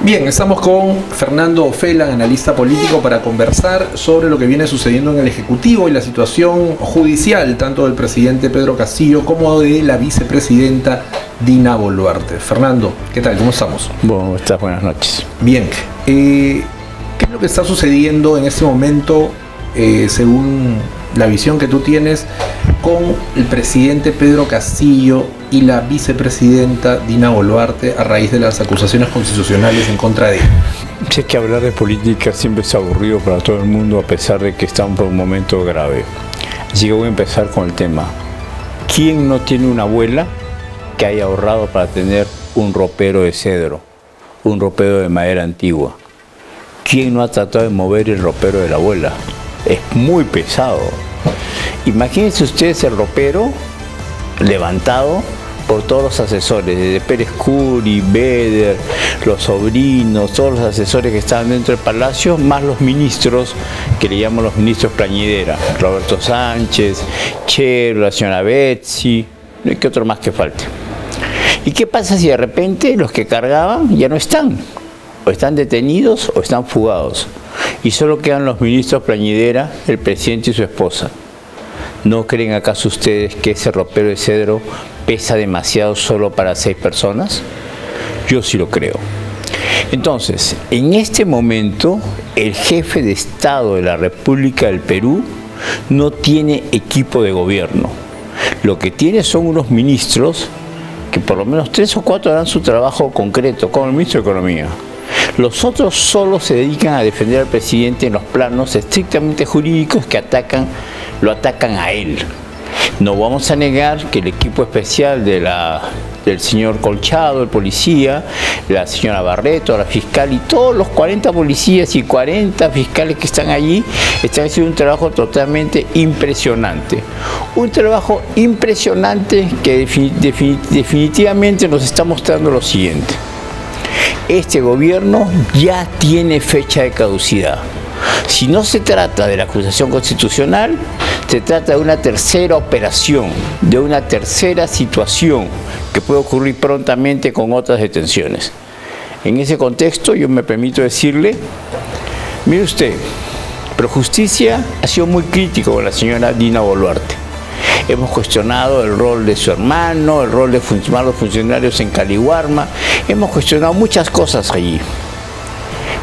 Bien, estamos con Fernando Ofelan, analista político, para conversar sobre lo que viene sucediendo en el Ejecutivo y la situación judicial, tanto del presidente Pedro Castillo como de la vicepresidenta Dina Boluarte. Fernando, ¿qué tal? ¿Cómo estamos? ¿Cómo estás? Buenas noches. Bien, ¿qué es lo que está sucediendo en este momento, según la visión que tú tienes, con el presidente Pedro Castillo y la vicepresidenta Dina Boluarte a raíz de las acusaciones constitucionales en contra de él? Sé que hablar de política siempre es aburrido para todo el mundo, a pesar de que estamos por un momento grave. Así que voy a empezar con el tema. ¿Quién no tiene una abuela que haya ahorrado para tener un ropero de cedro, un ropero de madera antigua? ¿Quién no ha tratado de mover el ropero de la abuela? Es muy pesado. Imagínense ustedes el ropero levantado por todos los asesores, desde Pérez Curi, Beder, los sobrinos, todos los asesores que estaban dentro del palacio, más los ministros, que le llaman los ministros plañidera, Roberto Sánchez, Chero, la señora Betsy, ¿qué otro más que falte? ¿Y qué pasa si de repente los que cargaban ya no están? O están detenidos o están fugados. Y solo quedan los ministros plañidera, el presidente y su esposa. ¿No creen acaso ustedes que ese ropero de cedro pesa demasiado solo para 6 personas? Yo sí lo creo. Entonces, en este momento, el jefe de Estado de la República del Perú no tiene equipo de gobierno. Lo que tiene son unos ministros que por lo menos 3 o 4 harán su trabajo concreto, como el ministro de Economía. Los otros solo se dedican a defender al presidente en los planos estrictamente jurídicos que lo atacan a él. No vamos a negar que el equipo especial del señor Colchado, el policía, la señora Barreto, la fiscal y todos los 40 policías y 40 fiscales que están allí están haciendo un trabajo totalmente impresionante. Un trabajo impresionante que definitivamente nos está mostrando lo siguiente. Este gobierno ya tiene fecha de caducidad. Si no se trata de la acusación constitucional, se trata de una tercera operación, de una tercera situación que puede ocurrir prontamente con otras detenciones. En ese contexto, yo me permito decirle, mire usted, Projusticia ha sido muy crítico con la señora Dina Boluarte. Hemos cuestionado el rol de su hermano, el rol de malos funcionarios en Caliwarma. Hemos cuestionado muchas cosas allí.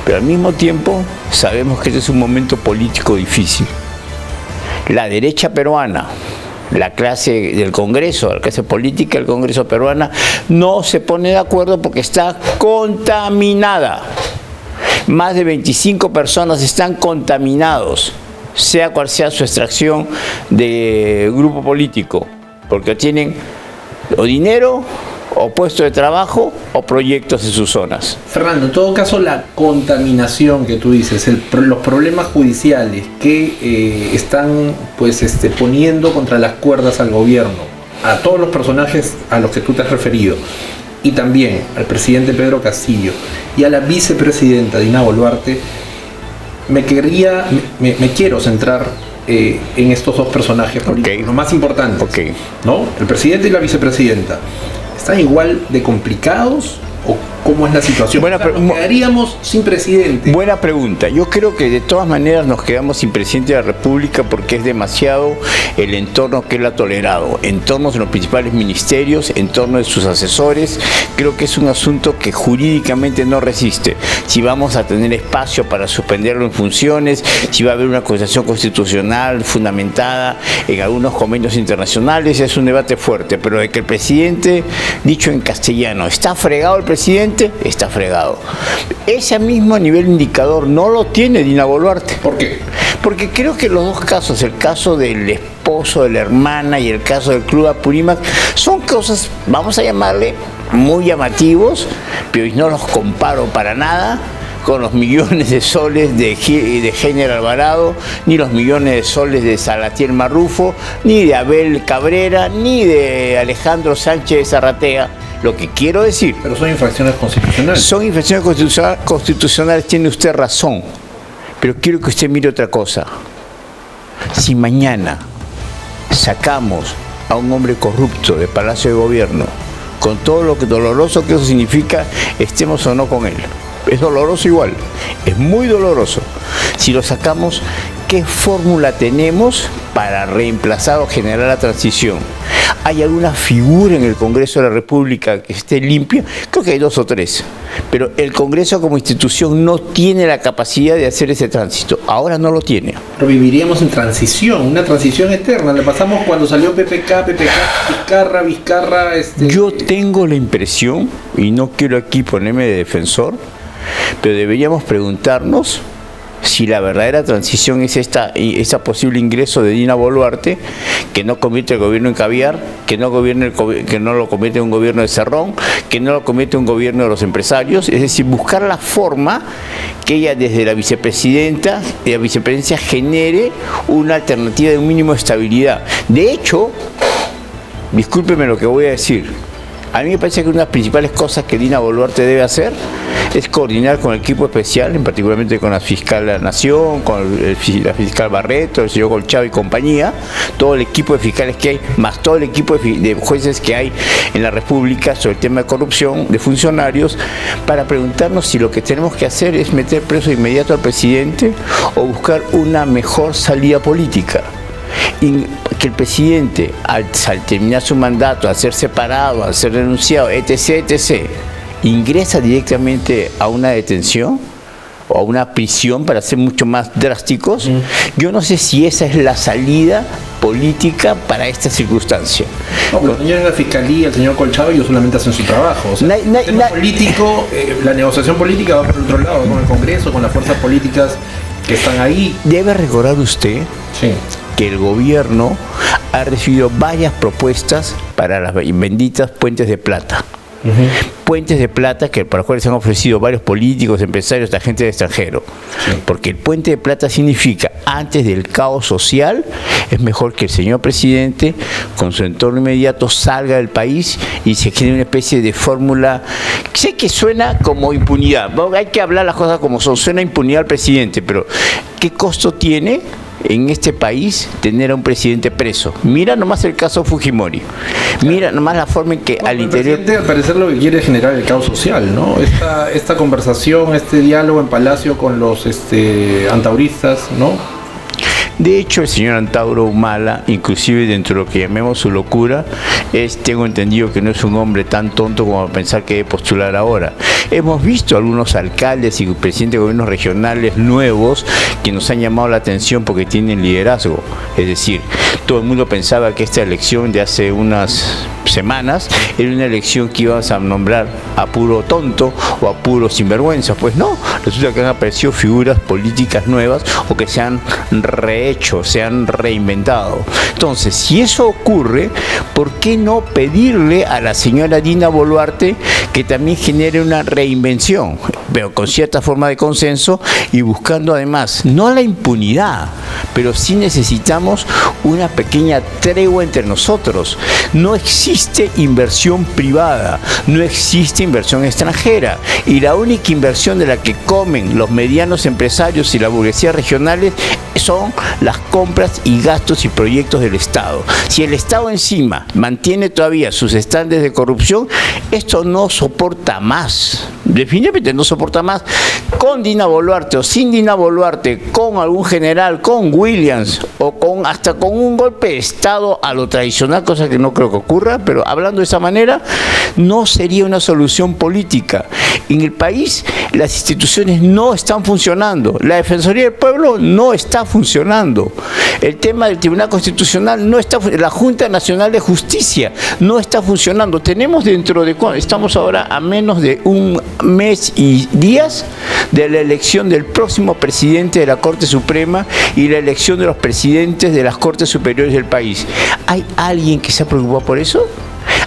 Pero al mismo tiempo sabemos que este es un momento político difícil. La derecha peruana, la clase del Congreso, la clase política del Congreso peruana, no se pone de acuerdo porque está contaminada. Más de 25 personas están contaminados, sea cual sea su extracción de grupo político, porque tienen o dinero, o puesto de trabajo, o proyectos en sus zonas. Fernando, en todo caso, la contaminación que tú dices, los problemas judiciales que están poniendo contra las cuerdas al gobierno, a todos los personajes a los que tú te has referido, y también al presidente Pedro Castillo y a la vicepresidenta Dina Boluarte, me quiero centrar en estos dos personajes políticos, los más importantes, ¿no? El presidente y la vicepresidenta. ¿Están igual de complicados o cómo es la situación? ¿Nos quedaríamos sin presidente? Buena pregunta. Yo creo que de todas maneras nos quedamos sin presidente de la República porque es demasiado el entorno que él ha tolerado. Entornos de los principales ministerios, entorno de sus asesores. Creo que es un asunto que jurídicamente no resiste. Si vamos a tener espacio para suspenderlo en funciones, si va a haber una acusación constitucional fundamentada en algunos convenios internacionales, es un debate fuerte. Pero de que el presidente, dicho en castellano, ¿está fregado el presidente? Está fregado. Ese mismo nivel indicador no lo tiene Dina Boluarte. ¿Por qué? Porque creo que los dos casos, el caso del esposo de la hermana y el caso del Club Apurímac, son cosas, vamos a llamarle, muy llamativos, pero no los comparo para nada con los millones de soles de Heiner Alvarado, ni los millones de soles de Salatiel Marrufo, ni de Abel Cabrera, ni de Alejandro Sánchez de Zarratea. Lo que quiero decir... Pero son infracciones constitucionales. Son infracciones constitucionales, tiene usted razón. Pero quiero que usted mire otra cosa. Si mañana sacamos a un hombre corrupto de Palacio de Gobierno, con todo lo que doloroso que eso significa, estemos o no con él, Es doloroso igual, es muy doloroso. Si lo sacamos, ¿qué fórmula tenemos para reemplazar o generar la transición? ¿Hay alguna figura en el Congreso de la República que esté limpia? Creo que hay 2 o 3. Pero el Congreso como institución no tiene la capacidad de hacer ese tránsito. Ahora no lo tiene. Pero viviríamos en transición, una transición eterna. Le pasamos cuando salió PPK, Vizcarra. Yo tengo la impresión, y no quiero aquí ponerme de defensor, pero deberíamos preguntarnos si la verdadera transición es esta posible ingreso de Dina Boluarte, que no convierte el gobierno en caviar, que no lo convierte en un gobierno de Cerrón, que no lo convierte en un gobierno de los empresarios, es decir, buscar la forma que ella desde la vicepresidencia genere una alternativa de un mínimo de estabilidad. De hecho, discúlpeme lo que voy a decir, a mí me parece que una de las principales cosas que Dina Boluarte debe hacer es coordinar con el equipo especial, en particularmente con la fiscal de la Nación, con la fiscal Barreto, el señor Colchado y compañía, todo el equipo de fiscales que hay, más todo el equipo de jueces que hay en la República sobre el tema de corrupción, de funcionarios, para preguntarnos si lo que tenemos que hacer es meter preso inmediato al presidente o buscar una mejor salida política. Y que el presidente, al terminar su mandato, al ser separado, al ser renunciado, etc., ingresa directamente a una detención o a una prisión, para ser mucho más drásticos. Yo no sé si esa es la salida política para esta circunstancia. No, pero el señor de la Fiscalía, el señor Colchado, ellos solamente hacen su trabajo. O sea, el tema político, la negociación política va por el otro lado, con el Congreso, con las fuerzas políticas que están ahí. Debe recordar usted que el gobierno ha recibido varias propuestas para las benditas puentes de plata. Puentes de plata para los cuales se han ofrecido varios políticos, empresarios, agentes de extranjero. Porque el puente de plata significa, antes del caos social, es mejor que el señor presidente, con su entorno inmediato, salga del país y se genere una especie de fórmula. Sé que suena como impunidad, hay que hablar las cosas como son, suena impunidad al presidente, pero ¿qué costo tiene en este país tener a un presidente preso? Mira nomás el caso Fujimori, mira nomás la forma en que al interior... El presidente, al parecer, lo que quiere es generar el caos social, ¿no? Esta conversación, este diálogo en Palacio con los antauristas, ¿no? De hecho, el señor Antauro Humala, inclusive dentro de lo que llamemos su locura, tengo entendido que no es un hombre tan tonto como pensar que debe postular ahora. Hemos visto algunos alcaldes y presidentes de gobiernos regionales nuevos que nos han llamado la atención porque tienen liderazgo. Es decir, todo el mundo pensaba que esta elección de hace unas semanas era una elección que ibas a nombrar a puro tonto o a puro sinvergüenza. Pues no, resulta que han aparecido figuras políticas nuevas o que se han rehecho, se han reinventado. Entonces, si eso ocurre, ¿por qué no pedirle a la señora Dina Boluarte que también genere una reinvención, pero con cierta forma de consenso y buscando además, no la impunidad, pero sí necesitamos una pequeña tregua entre nosotros? No existe inversión privada, no existe inversión extranjera, y la única inversión de la que comen los medianos empresarios y la burguesía regionales son las compras y gastos y proyectos del Estado. Si el Estado encima mantiene todavía sus estándares de corrupción, esto no soporta más. Definitivamente no soporta más. Con Dina Boluarte o sin Dina Boluarte, con algún general, con Williams o hasta con un golpe de Estado a lo tradicional, cosa que no creo que ocurra, pero hablando de esa manera, no sería una solución política. En el país las instituciones no están funcionando. La Defensoría del Pueblo no está funcionando. El tema del Tribunal Constitucional no está, la Junta Nacional de Justicia no está funcionando. Tenemos estamos ahora a menos de un mes y días de la elección del próximo presidente de la Corte Suprema y la elección de los presidentes de las Cortes Superiores del país. ¿Hay alguien que se ha preocupado por eso?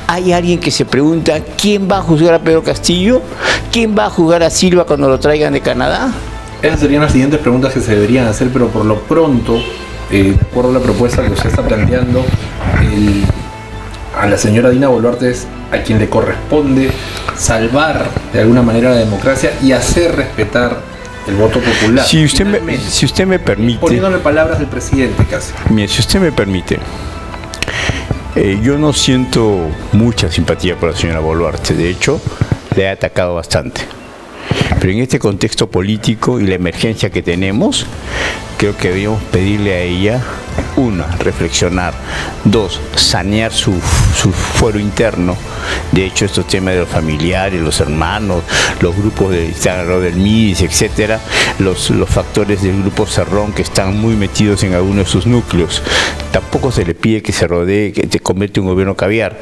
¿Hay alguien que se pregunta quién va a juzgar a Pedro Castillo? ¿Quién va a juzgar a Silva cuando lo traigan de Canadá? Esas serían las siguientes preguntas que se deberían hacer, pero por lo pronto, de acuerdo a la propuesta que usted está planteando, a la señora Dina Boluarte es a quien le corresponde salvar de alguna manera la democracia y hacer respetar el voto popular. Si usted me permite... Poniéndole palabras del presidente casi. Mire, si usted me permite... yo no siento mucha simpatía por la señora Boluarte. De hecho, le he atacado bastante. Pero en este contexto político y la emergencia que tenemos, creo que deberíamos pedirle a ella, una, reflexionar, dos, sanear su fuero interno. De hecho, estos temas de los familiares, los hermanos, los grupos del MIS, etcétera, los factores del grupo Cerrón que están muy metidos en algunos de sus núcleos. Tampoco se le pide que se rodee, que se convierta en un gobierno caviar.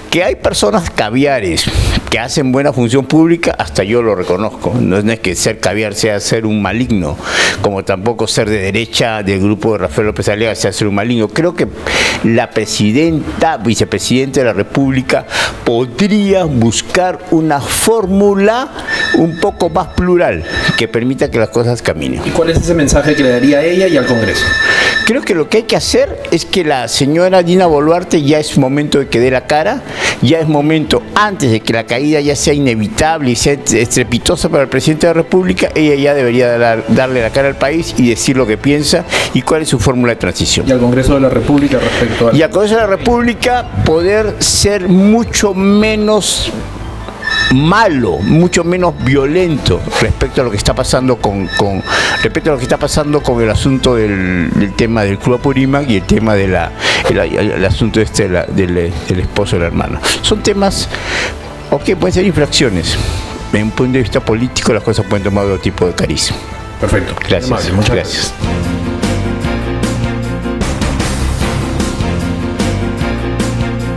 Que hay personas caviares que hacen buena función pública, hasta yo lo reconozco. No es que ser caviar sea ser un maligno, como tampoco ser de derecha del grupo de Rafael López Aliaga sea ser un maligno. Creo que la vicepresidenta de la República podría buscar una fórmula un poco más plural que permita que las cosas caminen. ¿Y cuál es ese mensaje que le daría a ella y al Congreso? Creo que lo que hay que hacer es que la señora Dina Boluarte ya es momento de que dé la cara, ya es momento, antes de que la caída ya sea inevitable y sea estrepitosa para el presidente de la República, ella ya debería darle la cara al país y decir lo que piensa y cuál es su fórmula de transición. Y al Congreso de la República respecto a... Y al Congreso de la República poder ser mucho menos malo, mucho menos violento respecto a lo que está pasando con el asunto del tema del Club Apurímac y el tema de el asunto del esposo de la hermana. Son temas, pueden ser infracciones. En un punto de vista político las cosas pueden tomar otro tipo de cariz. Perfecto. Gracias. Muchas gracias.